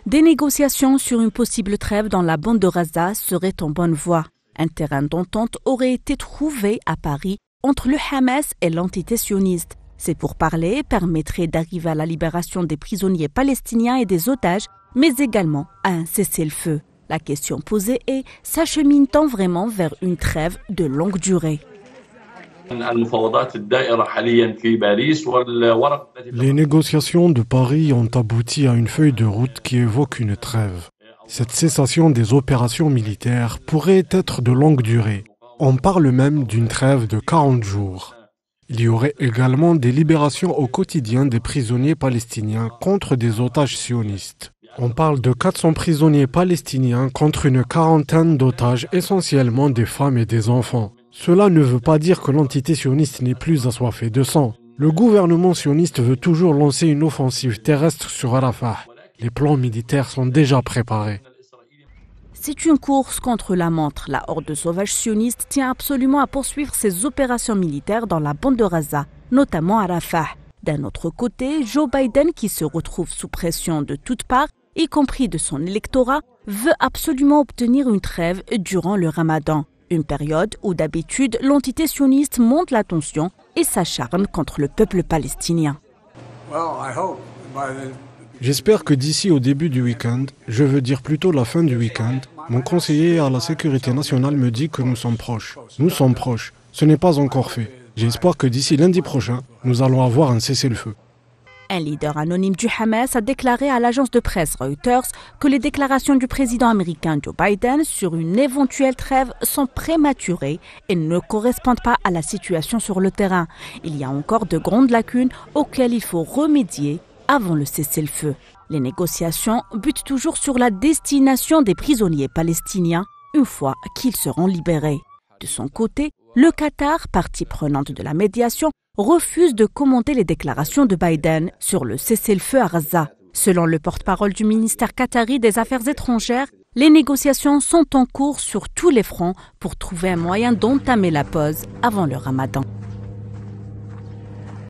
Des négociations sur une possible trêve dans la bande de Gaza seraient en bonne voie. Un terrain d'entente aurait été trouvé à Paris entre le Hamas et l'entité sioniste. Ces pourparlers permettraient d'arriver à la libération des prisonniers palestiniens et des otages, mais également à un cessez-le-feu. La question posée est, s'achemine-t-on vraiment vers une trêve de longue durée ? Les négociations de Paris ont abouti à une feuille de route qui évoque une trêve. Cette cessation des opérations militaires pourrait être de longue durée. On parle même d'une trêve de 40 jours. Il y aurait également des libérations au quotidien des prisonniers palestiniens contre des otages sionistes. On parle de 400 prisonniers palestiniens contre une quarantaine d'otages, essentiellement des femmes et des enfants. Cela ne veut pas dire que l'entité sioniste n'est plus assoiffée de sang. Le gouvernement sioniste veut toujours lancer une offensive terrestre sur Rafah. Les plans militaires sont déjà préparés. C'est une course contre la montre. La horde sauvage sioniste tient absolument à poursuivre ses opérations militaires dans la bande de Gaza, notamment à Rafah. D'un autre côté, Joe Biden, qui se retrouve sous pression de toutes parts, y compris de son électorat, veut absolument obtenir une trêve durant le Ramadan. Une période où d'habitude l'entité sioniste monte la tension et s'acharne contre le peuple palestinien. J'espère que d'ici au début du week-end, je veux dire plutôt la fin du week-end, mon conseiller à la sécurité nationale me dit que nous sommes proches. Nous sommes proches. Ce n'est pas encore fait. J'espère que d'ici lundi prochain, nous allons avoir un cessez-le-feu. Un leader anonyme du Hamas a déclaré à l'agence de presse Reuters que les déclarations du président américain Joe Biden sur une éventuelle trêve sont prématurées et ne correspondent pas à la situation sur le terrain. Il y a encore de grandes lacunes auxquelles il faut remédier avant le cessez-le-feu. Les négociations butent toujours sur la destination des prisonniers palestiniens une fois qu'ils seront libérés. De son côté, le Qatar, partie prenante de la médiation, refuse de commenter les déclarations de Biden sur le cessez-le-feu à Gaza. Selon le porte-parole du ministère qatari des Affaires étrangères, les négociations sont en cours sur tous les fronts pour trouver un moyen d'entamer la pause avant le Ramadan.